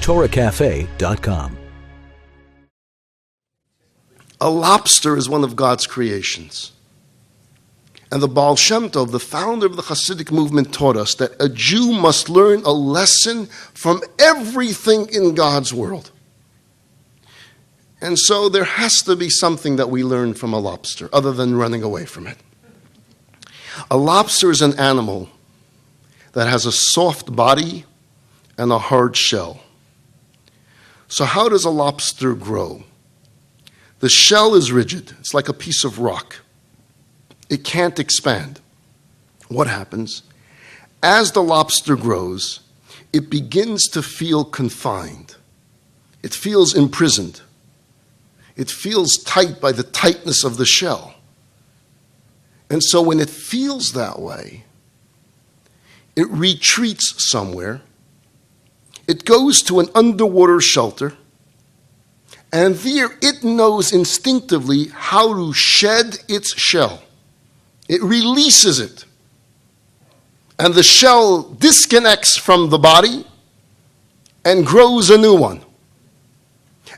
TorahCafe.com. A lobster is one of God's creations. And the Baal Shem Tov, the founder of the Hasidic movement, taught us that a Jew must learn a lesson from everything in God's world. And so there has to be something that we learn from a lobster, other than running away from it. A lobster is an animal that has a soft body and a hard shell. So how does a lobster grow? The shell is rigid. It's like a piece of rock. It can't expand. What happens? As the lobster grows, it begins to feel confined. It feels imprisoned. It feels tight by the tightness of the shell. And so when it feels that way, it retreats somewhere. It goes to an underwater shelter. And there it knows instinctively how to shed its shell. It releases it. And the shell disconnects from the body and grows a new one.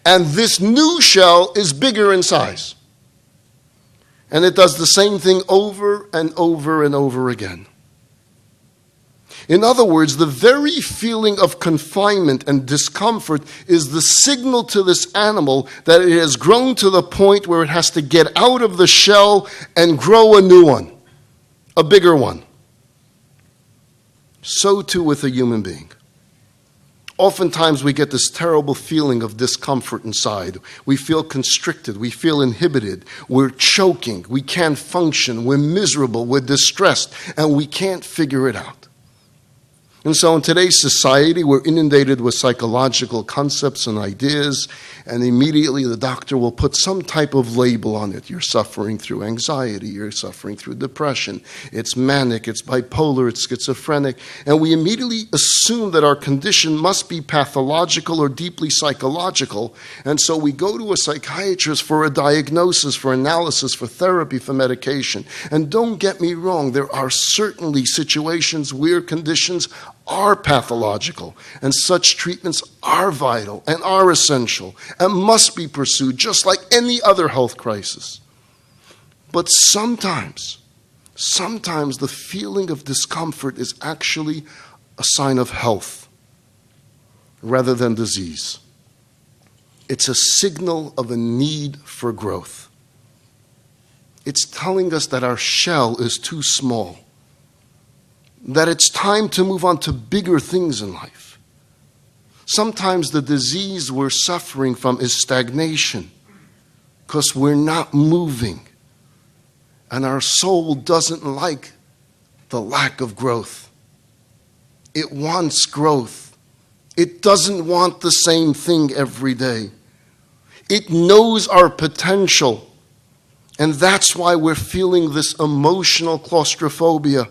And this new shell is bigger in size. And it does the same thing over and over and over again. In other words, the very feeling of confinement and discomfort is the signal to this animal that it has grown to the point where it has to get out of the shell and grow a new one, a bigger one. So too with a human being. Oftentimes we get this terrible feeling of discomfort inside. We feel constricted. We feel inhibited. We're choking. We can't function. We're miserable. We're distressed. And we can't figure it out. And so in today's society, we're inundated with psychological concepts and ideas, and immediately the doctor will put some type of label on it. You're suffering through anxiety, you're suffering through depression, it's manic, it's bipolar, it's schizophrenic, and we immediately assume that our condition must be pathological or deeply psychological, and so we go to a psychiatrist for a diagnosis, for analysis, for therapy, for medication. And don't get me wrong, there are certainly situations where conditions are pathological, and such treatments are vital and are essential and must be pursued just like any other health crisis. But sometimes the feeling of discomfort is actually a sign of health rather than disease. It's a signal of a need for growth. It's telling us that our shell is too small, that it's time to move on to bigger things in life. Sometimes the disease we're suffering from is stagnation because we're not moving. And our soul doesn't like the lack of growth. It wants growth. It doesn't want the same thing every day. It knows our potential. And that's why we're feeling this emotional claustrophobia.